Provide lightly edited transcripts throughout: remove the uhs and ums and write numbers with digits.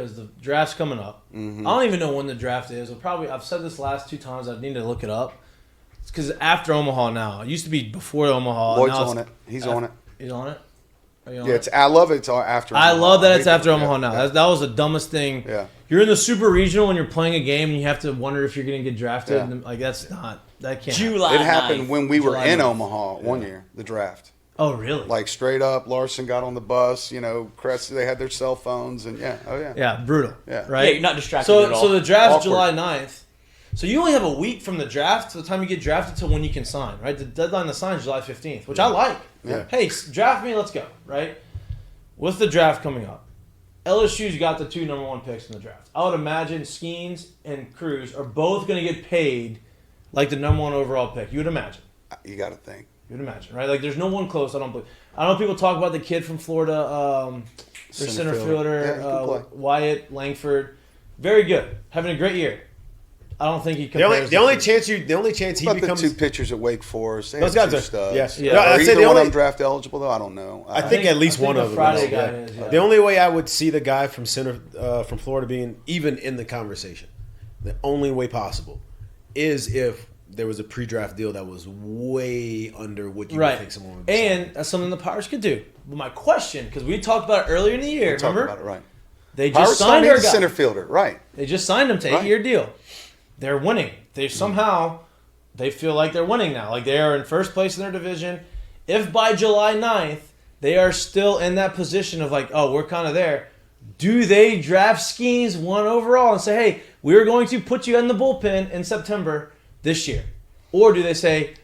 Because the draft's coming up. Mm-hmm. I don't even know when the draft is. I've said this last 2 times. I need to look it up. It's because after Omaha now. It used to be before Omaha. Lloyd's on it. He's on it. He's on it? I love it. It's after Omaha. I love that it's after Omaha now. Yeah. That was the dumbest thing. Yeah. You're in the super regional and you're playing a game and you have to wonder if you're going to get drafted. Yeah. And that's not. That can't July happen. It happened 9th. when we were in Omaha one year, the draft. Oh, really? Like straight up, Larson got on the bus, Crest, they had their cell phones and Yeah, brutal. Yeah. Right? Yeah, you're not distracted at all. So the draft's July 9th. So you only have a week from the draft to the time you get drafted to when you can sign, right? The deadline to sign is July 15th, which I like. Yeah. Hey, draft me, let's go, right? With the draft coming up, LSU's got the 2 number 1 picks in the draft. I would imagine Skenes and Cruz are both going to get paid like the number 1 overall pick. You would imagine. You got to think. You would imagine, right? Like, there's no one close. I don't believe. I know people talk about the kid from Florida, their center fielder, Wyatt Langford. Very good, having a great year. I don't think he compares. The only chance he becomes the 2 pitchers at Wake Forest. Those guys are studs. yes. Yeah. No, Are I'd say either one of them draft eligible though? I don't know. I think at least one of them. Friday guy is. Yeah. The only way I would see the guy from from Florida being even in the conversation, the only way possible, is if there was a pre-draft deal that was way under what you would think someone would be. And that's something the Pirates could do. But my question, because we talked about it earlier in the year, remember? About it, right. They just signed our guy. Center fielder, right. They just signed him to 8-year deal. They're winning. They feel like they're winning now. Like they are in first place in their division. If by July 9th, they are still in that position of like, oh, we're kind of there. Do they draft Skenes 1 overall and say, hey, we're going to put you in the bullpen in September this year? Or do they say,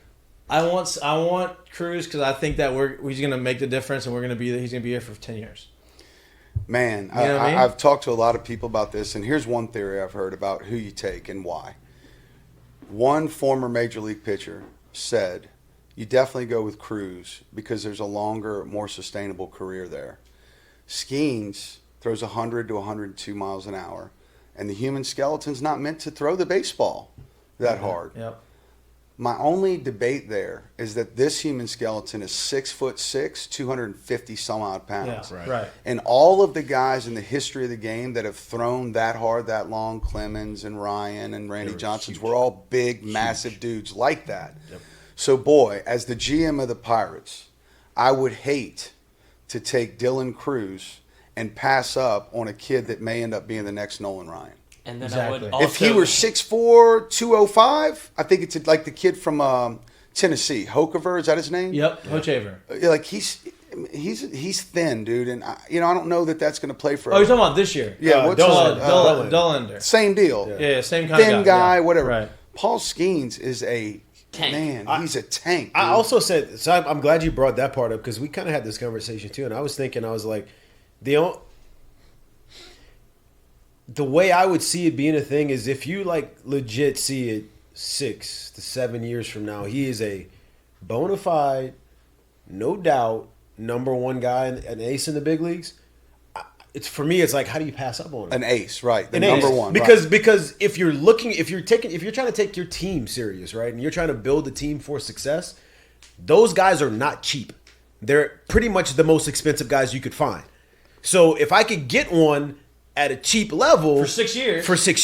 I want Cruz because I think that he's going to make the difference and he's going to be here for 10 years? Man, you know what I mean? I've talked to a lot of people about this, and here's one theory I've heard about who you take and why. One former Major League pitcher said, you definitely go with Cruz because there's a longer, more sustainable career there. Skenes throws 100 to 102 miles an hour, and the human skeleton's not meant to throw the baseball that hard. Yep. My only debate there is that this human skeleton is 6'6", 250 some odd pounds. Yeah, right. And all of the guys in the history of the game that have thrown that hard, that long, Clemens and Ryan and Randy Johnsons, were all big, massive dudes like that. Yep. So, boy, as the GM of the Pirates, I would hate to take Dylan Cruz and pass up on a kid that may end up being the next Nolan Ryan. And then I would also, if he were 6'4", 205, I think it's like the kid from Tennessee, Hochever, is that his name? Yep, Hochever. Like he's thin, dude, and I don't know that that's going to play for. Oh, you're talking about this year? Yeah, Dullender. Same deal. Yeah, same kind thin of guy, whatever. Right. Paul Skenes is a tank. Man, he's a tank. Dude. I also said, so I'm glad you brought that part up because we kind of had this conversation too, and I was like, the way I would see it being a thing is if you like legit see it 6 to 7 years from now, he is a bona fide, no doubt, number 1 guy, an ace in the big leagues. It's for me. It's like, how do you pass up on him? An ace, right? The An number ace. 1, because if you're trying to take your team serious, right, and you're trying to build a team for success, those guys are not cheap. They're pretty much the most expensive guys you could find. So if I could get one at a cheap level for 6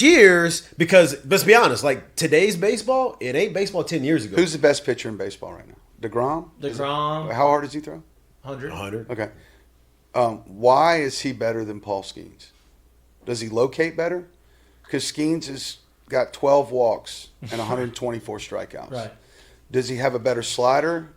years, because let's be honest, like today's baseball, it ain't baseball 10 years ago. Who's the best pitcher in baseball right now? DeGrom? How hard does he throw? 100. Okay. Why is he better than Paul Skenes? Does he locate better? Because Skenes has got 12 walks and 124 strikeouts. Right. Does he have a better slider?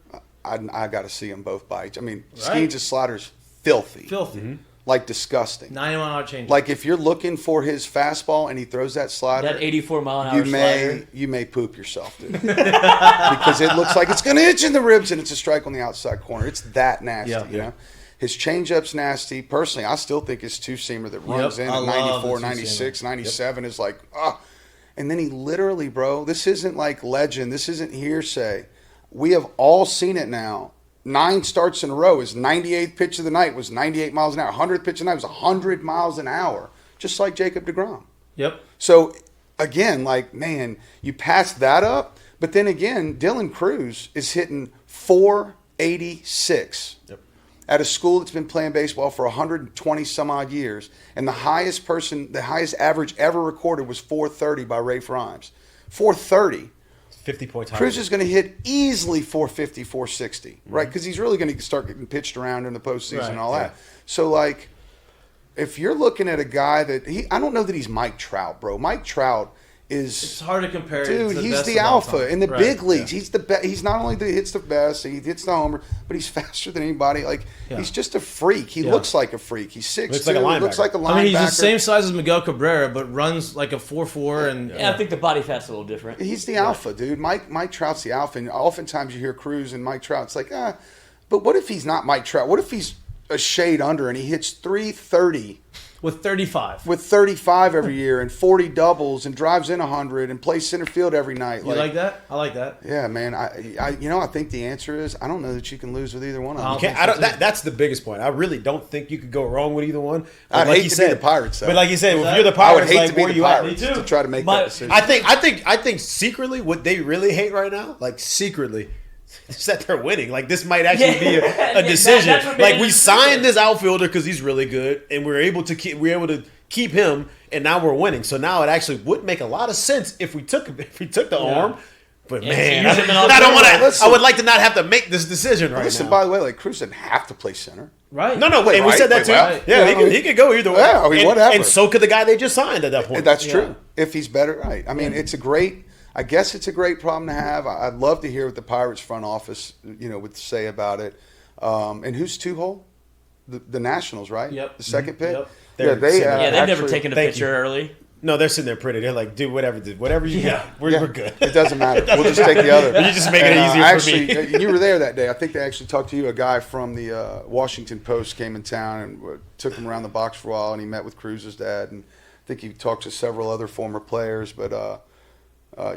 I got to see them both bites. I mean, Skenes' slider's filthy. Mm-hmm. Like disgusting. 91-hour change. Like if you're looking for his fastball and he throws that slider, that 84-mile-an-hour slider, you may poop yourself, dude, because it looks like it's going to hit you in the ribs and it's a strike on the outside corner. It's that nasty, you know. His changeup's nasty. Personally, I still think his two-seamer that runs in at 94, 96, 97 is like, And then he literally, bro, this isn't like legend. This isn't hearsay. We have all seen it now. 9 starts in a row. His 98th pitch of the night was 98 miles an hour. 100th pitch of the night was 100 miles an hour, just like Jacob deGrom. Yep. So, again, like, man, you pass that up, but then again, Dylan Cruz is hitting 486. Yep. at a school that's been playing baseball for 120 some odd years, and the highest average ever recorded was 430 by Rafe Rhymes. 430. 50 points higher. Cruz is going to hit easily 450, 460, right? Because he's really going to start getting pitched around in the postseason and all that. So, like, if you're looking at a guy that I don't know that he's Mike Trout, bro. Mike Trout is. It's hard to compare. Dude, to the he's best the of all alpha time. in the big leagues. Yeah. He's the best. He's not only hits the best, he hits the homer, but he's faster than anybody. Like he's just a freak. He looks like a freak. He's 6'2". Looks like a linebacker. Looks like a linebacker. I mean, he's the same size as Miguel Cabrera, but runs like a 4.4. And I think the body fat's a little different. He's the alpha, dude. Mike Trout's the alpha, and oftentimes you hear Cruz and Mike Trout. It's like, but what if he's not Mike Trout? What if he's a shade under and he hits 330 with 35. with 35 every year and 40 doubles and drives in 100 and plays center field every night? You like that? I like that. Yeah, man. I think the answer is I don't know that you can lose with either one of them. That's the biggest point. I really don't think you could go wrong with either one. I'd hate to be the Pirates, though. But like you said, if you're the I would Pirates, hate to be where the you at? Pirates to try to make that decision. I think secretly what they really hate right now, like secretly, is that they're winning. Like this might actually be a decision. That's what Like made we it signed this outfielder because he's really good, and we're able to keep him, and now we're winning. So now it actually would make a lot of sense if we took the arm. But man, use him in all I don't want to. Listen. I would like to not have to make this decision right Listen, now. by the way, like Cruz didn't have to play center. Right. No, and we right, said that play too. well. Yeah, he could go either way. Yeah, I mean, whatever. And so could the guy they just signed at that point. That's true. If he's better, right. I mean, it's a great problem to have. I'd love to hear what the Pirates front office, would say about it. And who's two-hole? The Nationals, right? Yep. The second pick? Yep. Yeah, they've never taken a Thank pitcher you. early. No, they're sitting there pretty. They're like, dude, whatever you got. We're good. It doesn't matter. We'll just take the other. You just make it easier for me. You were there that day. I think they actually talked to you. A guy from the Washington Post came in town and took him around the box for a while, and he met with Cruz's dad. And I think he talked to several other former players, but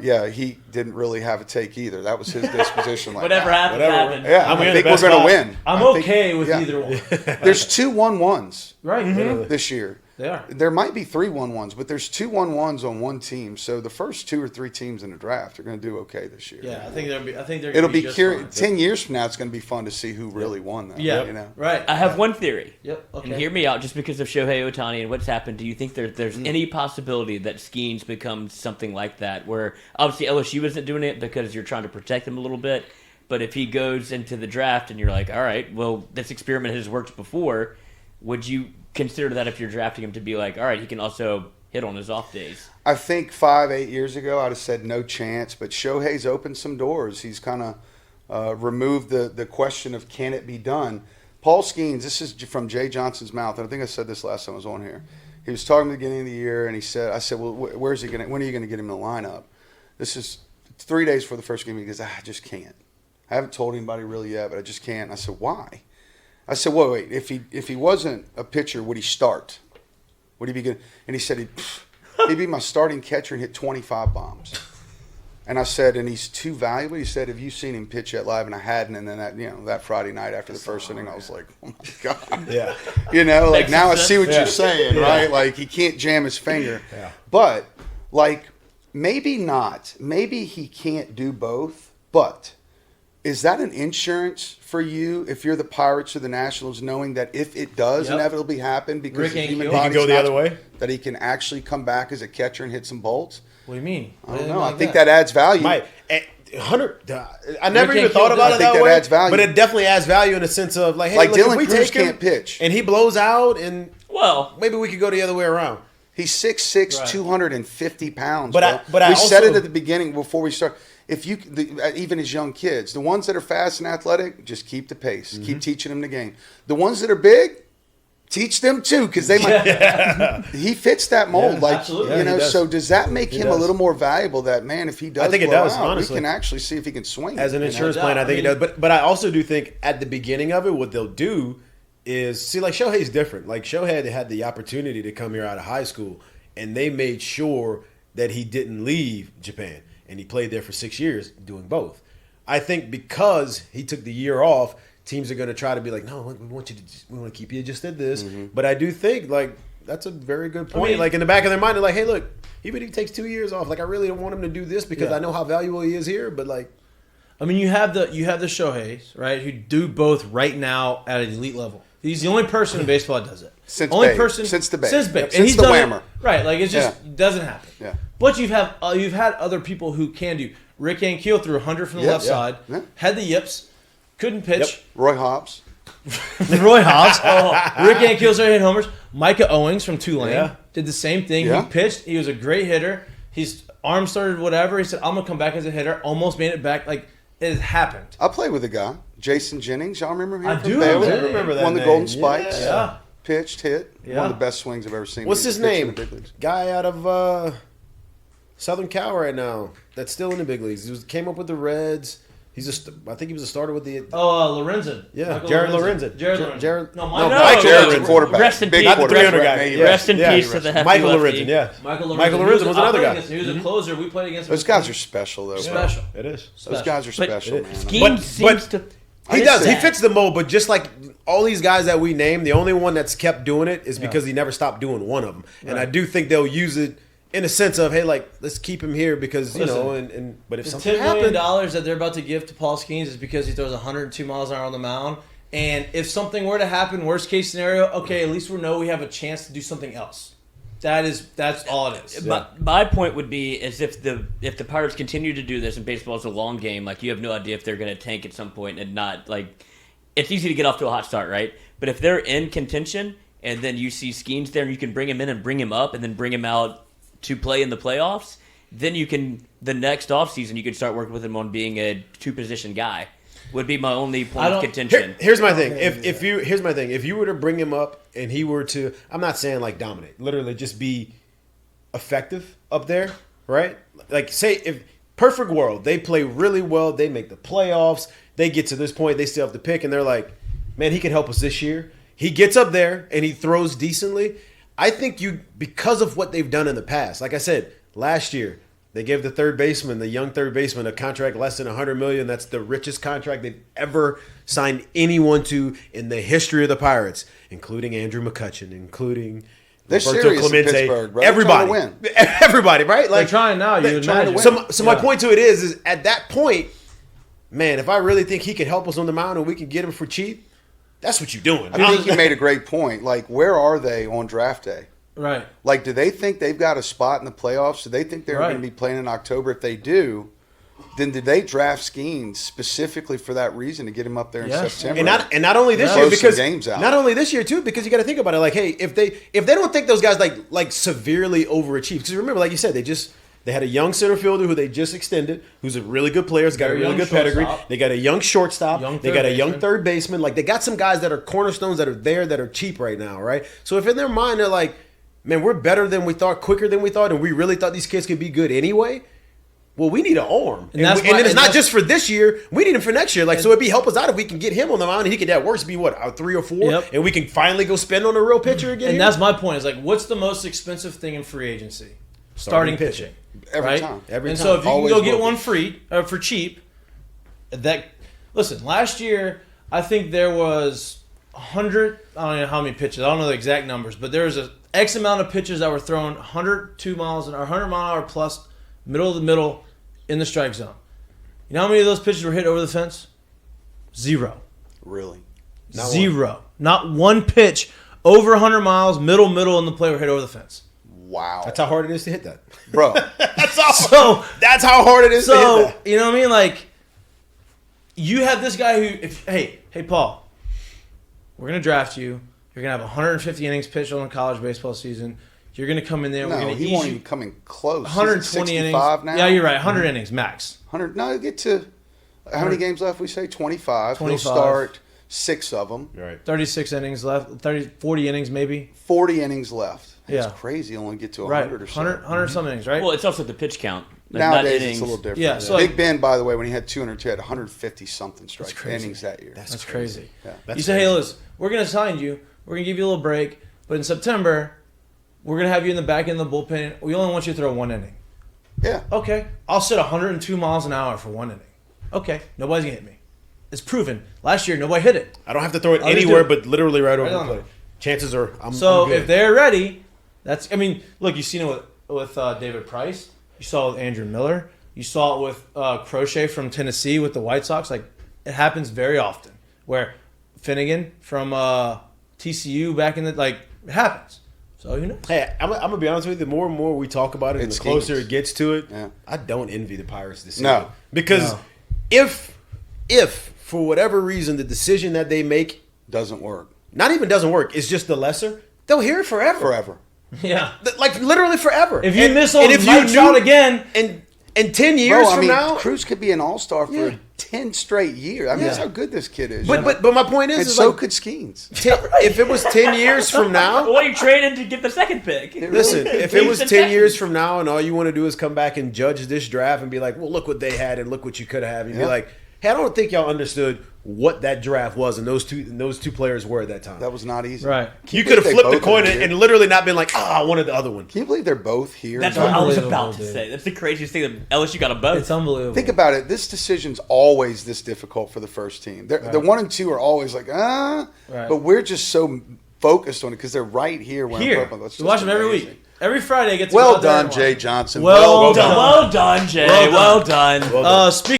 he didn't really have a take either. That was his disposition. Like Whatever happened. Yeah, I think we're going to win. I'm okay with either one. There's 2 1-1s Right. this year. They are. There might be 3 1-1s, but there's 2 1-1s on one team. So the first 2 or 3 teams in the draft are going to do okay this year. Yeah, I think they're. It'll be just curious. fine. 10 years from now, it's going to be fun to see who really won that. Yeah. Right. I have one theory. Yep. Okay. And hear me out, just because of Shohei Ohtani and what's happened. Do you think there's any possibility that Skenes becomes something like that, where obviously LSU isn't doing it because you're trying to protect him a little bit, but if he goes into the draft and you're like, all right, well, this experiment has worked before, would you consider that if you're drafting him to be like, all right, he can also hit on his off days? I think 5-8 years ago, I'd have said no chance, but Shohei's opened some doors. He's kind of removed the question of can it be done. Paul Skenes, this is from Jay Johnson's mouth, and I think I said this last time I was on here. He was talking at the beginning of the year, and I said, well, when are you going to get him in the lineup? This is 3 days before the first game. He goes, I just can't. I haven't told anybody really yet, but I just can't. And I said, why? I said, wait. If he wasn't a pitcher, would he start? Would he be good? And he said he'd be my starting catcher and hit 25 bombs. And I said, and he's too valuable. He said, have you seen him pitch yet live? And I hadn't. And then that Friday night after the first inning, I was like, oh my God. Yeah. Like now I see what you're saying, right? Like he can't jam his finger. Yeah. But like maybe not. Maybe he can't do both. But is that an insurance for you if you're the Pirates or the Nationals, knowing that if it does inevitably happen because the human body can go the other way, that he can actually come back as a catcher and hit some bolts? What do you mean? I don't know. I think that adds value. I never even thought about it that way. Adds value. But it definitely adds value in the sense of like, hey, like look, Dylan if we Cruz take him can't pitch, and he blows out, and Well, maybe we could go the other way around. he's 6'6", 250 pounds. But bro. I we said also- it at the beginning before we start. If you even as young kids, the ones that are fast and athletic, just keep the pace. Mm-hmm. Keep teaching them the game. The ones that are big, teach them too, because they might. He fits that mold, absolutely. Yeah, he does. So does that make him a does. little more valuable? That man, if he does, I think it blow does, out, honestly. we can actually see if he can swing As an it, insurance no plan, doubt. I think I it does. But I also do think at the beginning of it, what they'll do is see, like Shohei's different. Like Shohei had the opportunity to come here out of high school, and they made sure that he didn't leave Japan, and he played there for 6 years doing both. I think because he took the year off, teams are going to try to be like, no, we want to keep you. Just did this, but I do think like that's a very good point. I mean, like in the back of their mind, they're like, hey, look, even if he takes 2 years off, like I really don't want him to do this because I know how valuable he is here, but like. I mean, you have the Shoheis, right, who do both right now at an elite level. He's the only person in baseball that does it. Since only Babe. person Since the Babe. Since Babe. Yep. And he's Since the done Whammer. it, right? Like it just doesn't happen. Yeah. But you've had other people who can do. Rick Ankiel threw 100 from the left side, had the yips, couldn't pitch. Roy Hobbs. Roy Hobbs. Rick Ankiel started hitting homers. Micah Owings from Tulane did the same thing. Yeah. He pitched. He was a great hitter. His arm started whatever. He said, "I'm gonna come back as a hitter." Almost made it back. Like it happened. I played with a guy, Jason Jennings. Y'all remember him? I from do Baylor? remember that Won the name. Golden Spikes. Yeah. Pitched, hit. Yeah. One of the best swings I've ever seen. What's when his he pitched in name? the big leagues. Guy out of Southern Cal right now that's still in the big leagues. Came up with the Reds. I think he was a starter with the. Lorenzen. Yeah, Michael Jared Lorenzen. Jared Lorenzen. Jared. No, No, Michael Jared's Lorenzen. a quarterback. Rest in Big peace. quarterback. Not the 300 guy. Yeah. Rest in Yeah. peace to the hefty Michael lefty. Lorenzen, yeah. Michael Lorenzen. Michael Lorenzen was another guy. He was a closer. We played against him. Those guys are special, though. bro. special. It is. Those guys are special, man. Skenes seems to. He does. He that. fits the mold, but just like all these guys that we named, the only one that's kept doing it is because he never stopped doing one of them. And I do think they'll use it in a sense of, hey, like, let's keep him here because, you know, and but if The something $10 million happened. that they're about to give to Paul Skenes is because he throws 102 miles an hour on the mound. And if something were to happen, worst case scenario, okay, at least we know we have a chance to do something else. That's all it is. My point would be is if the Pirates continue to do this, and baseball is a long game, like you have no idea if they're going to tank at some point and not like. It's easy to get off to a hot start, right? But if they're in contention and then you see Skenes there and you can bring him in and bring him up and then bring him out to play in the playoffs, then you can the next offseason you can start working with him on being a two-position guy. Would be my only point of contention. Here's my thing. Here's my thing. If you were to bring him up and he were to, I'm not saying like dominate, literally just be effective up there, right? Like say if perfect world, they play really well, they make the playoffs, they get to this point, they still have to pick, and they're like, man, he can help us this year. He gets up there and he throws decently. I think because of what they've done in the past, like I said, last year, they gave the young third baseman, a contract less than $100 million. That's the richest contract they've ever signed anyone to in the history of the Pirates, including Andrew McCutchen, including They're Roberto serious in Clemente. Pittsburgh, bro. They're Everybody, trying to win. everybody, right? They're trying now. You trying to imagine. win. So my point to it is at that point, man, if I really think he could help us on the mound and we can get him for cheap, that's what you're doing. I think you made a great point. Like, where are they on draft day? Right. Like, do they think they've got a spot in the playoffs? Do they think they're going to be playing in October? If they do, then did they draft Skenes specifically for that reason to get him up there in September? And not only this year, Close some because games out. not only this year too, because you got to think about it. Like, hey, if they don't think those guys like severely overachieved, because remember, like you said, they had a young center fielder who they just extended, who's a really good player, has got a really good pedigree. They got a young shortstop. They got a young third baseman. Like, they got some guys that are cornerstones that are there that are cheap right now, right? So if in their mind they're like, man, we're better than we thought, quicker than we thought, and we really thought these kids could be good anyway. Well, we need an arm, and then it's not just for this year. We need him for next year. Like, so it'd help us out if we can get him on the mound, and he could at worst be a 3 or 4, and we can finally go spend on a real pitcher again. And that's my point. Is like, what's the most expensive thing in free agency? Starting pitching. Every time. So if you Always can go get will one be. free for cheap, listen. Last year, I think there was 100. I don't know how many pitches. I don't know the exact numbers, but there was a X amount of pitches that were thrown 102 miles or 100 mile an hour plus, middle of the middle, in the strike zone. You know how many of those pitches were hit over the fence? 0. Really? Zero. Not one pitch over 100 miles, middle, and the play were hit over the fence. Wow. That's how hard it is to hit that, Bro. that's how hard it is to hit that. You know what I mean? Like, you have this guy who, hey, Paul, we're going to draft you. You're going to have 150 innings pitched on a college baseball season. You're going to come in there. No, we're going to he ease won't you even come in close. 120 innings. Now? Yeah, you're right. 100 innings max. 100. No, get to how many games left? We say 25. 25. He'll start 6 of them. Right. 36 innings left. 40 innings maybe. 40 innings left. That's Yeah. crazy. Only get to 100 Right. or so. 100 some innings, right? Well, it's also the pitch count. Like, Nowadays, not innings. it's a little different. Yeah, so Big like- Ben, by the way, when he had 202, had 150-something strike crazy. innings that year. That's crazy. Yeah. You say, hey, listen, we're going to sign you. We're going to give you a little break. But in September, we're going to have you in the back end of the bullpen. We only want you to throw 1 inning. Yeah. Okay. I'll sit 102 miles an hour for 1 inning. Okay. Nobody's going to hit me. It's proven. Last year, nobody hit it. I don't have to throw it I'll just anywhere, do it. but literally right over Right the on. plate. Chances are I'm So good. if they're ready, look, you've seen it with David Price. You saw it with Andrew Miller. You saw it with Crochet from Tennessee with the White Sox. Like, it happens very often. Where Finnegan from TCU back in the, like, it happens. So, you know. Hey, I'm gonna be honest with you. The more and more we talk about it, and the closer it gets to it, I don't envy the Pirates' decision. No, because if for whatever reason the decision that they make doesn't work, not even doesn't work, it's just the lesser, they'll hear it forever. Forever. Yeah. Like literally forever. If you miss on Mike Trout again, in 10 years from now, Cruz could be an all-star for 10 straight years. I mean, that's how good this kid is. But my point is, and so could Skenes. If it was 10 years from now, what are you trading to get the second pick? Listen, if it was 10 years from now and all you want to do is come back and judge this draft and be like, well, look what they had and look what you could have, and be like, hey, I don't think y'all understood what that draft was and those two players were at that time. That was not easy. right? You could have flipped the coin and literally not been like, I wanted the other one. Can you believe they're both here? That's what I was about Unbelievable, to dude. say. That's the craziest thing that LSU got a both. It's unbelievable. Think about it. This decision's always this difficult for the first team. The 1 and 2 are always like, but we're just so focused on it because they're right here. Here, It's we watch them every amazing. week. Every Friday, get to go Well out there done, and watch Jay them. Johnson. Well Well done, Jay. Well done. Well done. Speaking